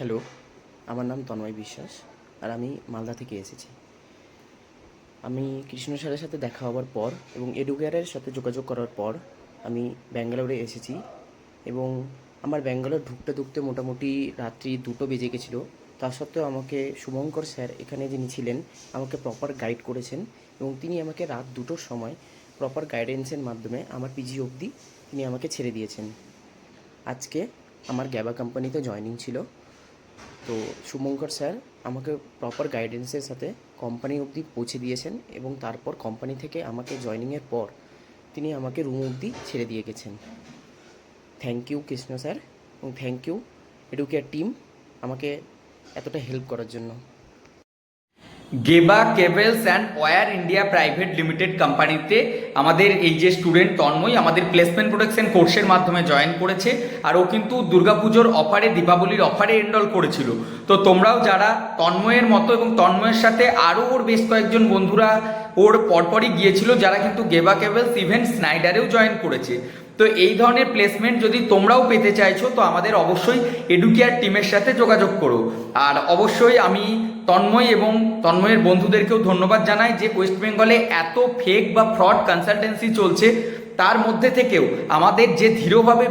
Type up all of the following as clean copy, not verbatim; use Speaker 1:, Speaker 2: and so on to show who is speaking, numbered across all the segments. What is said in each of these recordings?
Speaker 1: Hello, আমার নাম তন্ময় বিশ্বাস আর আমি মালদা থেকে এসেছি। আমি কৃষ্ণ স্যারের সাথে দেখা হওয়ার পর এবং এডুকেয়ারের সাথে যোগাযোগ করার পর আমি ব্যাঙ্গালোরে এসেছি এবং আমার ব্যাঙ্গালোর ঢুকতে ঢুকতে মোটামুটি রাত্রি 2টো বেজে গেছিলো। তা সত্ত্বেও আমাকে শুভঙ্কর স্যার এখানে যিনি ছিলেন আমাকে প্রপার গাইড করেছেন এবং তিনি আমাকে রাত 2টোর সময় প্রপার গাইডেন্সের মাধ্যমে আমার পিজি অবধি তিনি আমাকে ছেড়ে দিয়েছেন। আজকে আমার গ্যাবা কোম্পানিতে জয়েনিং ছিল। তো শুভঙ্কর স্যার আমাকে প্রপার গাইডেন্সের সাথে কোম্পানি অবধি পৌঁছে দিয়েছেন এবং তারপর কোম্পানি থেকে আমাকে জয়েনিংয়ের পর তিনি আমাকে রুম অবধি ছেড়ে দিয়ে গেছেন। থ্যাংক ইউ কৃষ্ণ স্যার এবং থ্যাংক ইউ এডুকেয়ার টিম আমাকে এতটা হেল্প করার জন্য।
Speaker 2: গেবা cables and wire India private limited কোম্পানিতে আমাদের এই যে স্টুডেন্ট তন্ময় আমাদের প্লেসমেন্ট প্রোটেকশন কোর্সের মাধ্যমে জয়েন করেছে। আর ও কিন্তু দুর্গাপুজোর অফারে, দীপাবলির অফারে এনরোল করেছিল। তো তোমরাও যারা তন্ময়ের মতো এবং তন্ময়ের সাথে আরও ওর বেশ কয়েকজন বন্ধুরা ওর পরপরই গিয়েছিল, যারা কিন্তু গেবা কেবলস ইভেন স্নাইডারেও জয়েন করেছে। তো এই ধরনের প্লেসমেন্ট যদি তোমরাও পেতে চাইছো তো আমাদের অবশ্যই এডুকেয়ার টিমের সাথে যোগাযোগ করো। আর অবশ্যই আমি তন্ময় এবং তন্ময়ের বন্ধুদেরকেও ধন্যবাদ জানাই যে ওয়েস্ট বেঙ্গলে এত ফেক বা ফ্রড কনসালটেন্সি চলছে, তার মধ্যে থেকেও আমাদের যে দৃঢ়ভাবে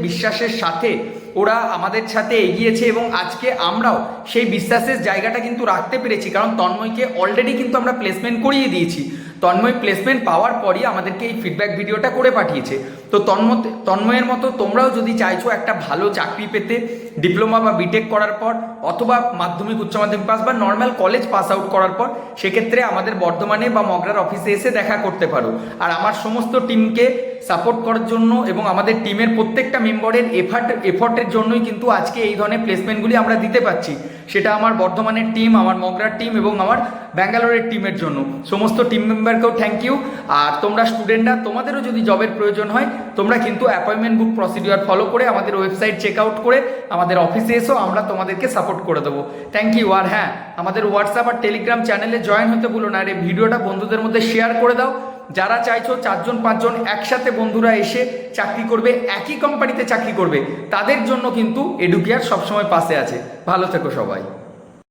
Speaker 2: বিশ্বাসের সাথে ওরা আমাদের সাথে এগিয়েছে এবং আজকে আমরাও সেই বিশ্বাসের জায়গাটা কিন্তু রাখতে পেরেছি, কারণ তন্ময়কে অলরেডি কিন্তু আমরা প্লেসমেন্ট করিয়ে দিয়েছি। তন্ময় প্লেসমেন্ট পাওয়ার পরই আমাদেরকে এই ফিডব্যাক ভিডিওটা করে পাঠিয়েছে। তো তন্ময়ের মতো তোমরাও যদি চাইছো একটা ভালো চাকরি পেতে, ডিপ্লোমা বা বিটেক করার পর অথবা মাধ্যমিক উচ্চ মাধ্যমিক পাস বা নর্মাল কলেজ পাস আউট করার পর, সেক্ষেত্রে আমাদের বর্ধমানে বা মগরার অফিসে এসে দেখা করতে পারো। আর আমার সমস্ত টিমকে সাপোর্ট করার জন্য এবং আমাদের টিমের প্রত্যেকটা মেম্বারের এফর্টের জন্যই কিন্তু আজকে এই ধরনের প্লেসমেন্টগুলি আমরা দিতে পারছি। সেটা আমার বর্ধমানের টিম, আমার মগরার টিম এবং আমার ব্যাঙ্গালোরের টিমের জন্য সমস্ত টিম মেম্বারকেও থ্যাংক ইউ। আর তোমরা স্টুডেন্টরা, তোমাদেরও যদি জবের প্রয়োজন হয় তোমরা কিন্তু অ্যাপয়েন্টমেন্ট বুক প্রসিডিওর ফলো করে আমাদের ওয়েবসাইট চেক আউট করে আমাদের অফিসে এসো, আমরা তোমাদেরকে সাপোর্ট করে দেবো। Thank you. আর হ্যাঁ, আমাদের হোয়াটসঅ্যাপ আর টেলিগ্রাম চ্যানেলে জয়েন হতে ভুলো না। আর এই ভিডিওটা বন্ধুদের মধ্যে শেয়ার করে দাও। যারা চাইছো 4জন 5জন একসাথে বন্ধুরা এসে চাকরি করবে, একই কোম্পানিতে চাকরি করবে, তাদের জন্য কিন্তু এডুকেয়ার সবসময় পাশে আছে। ভালো থেকো সবাই।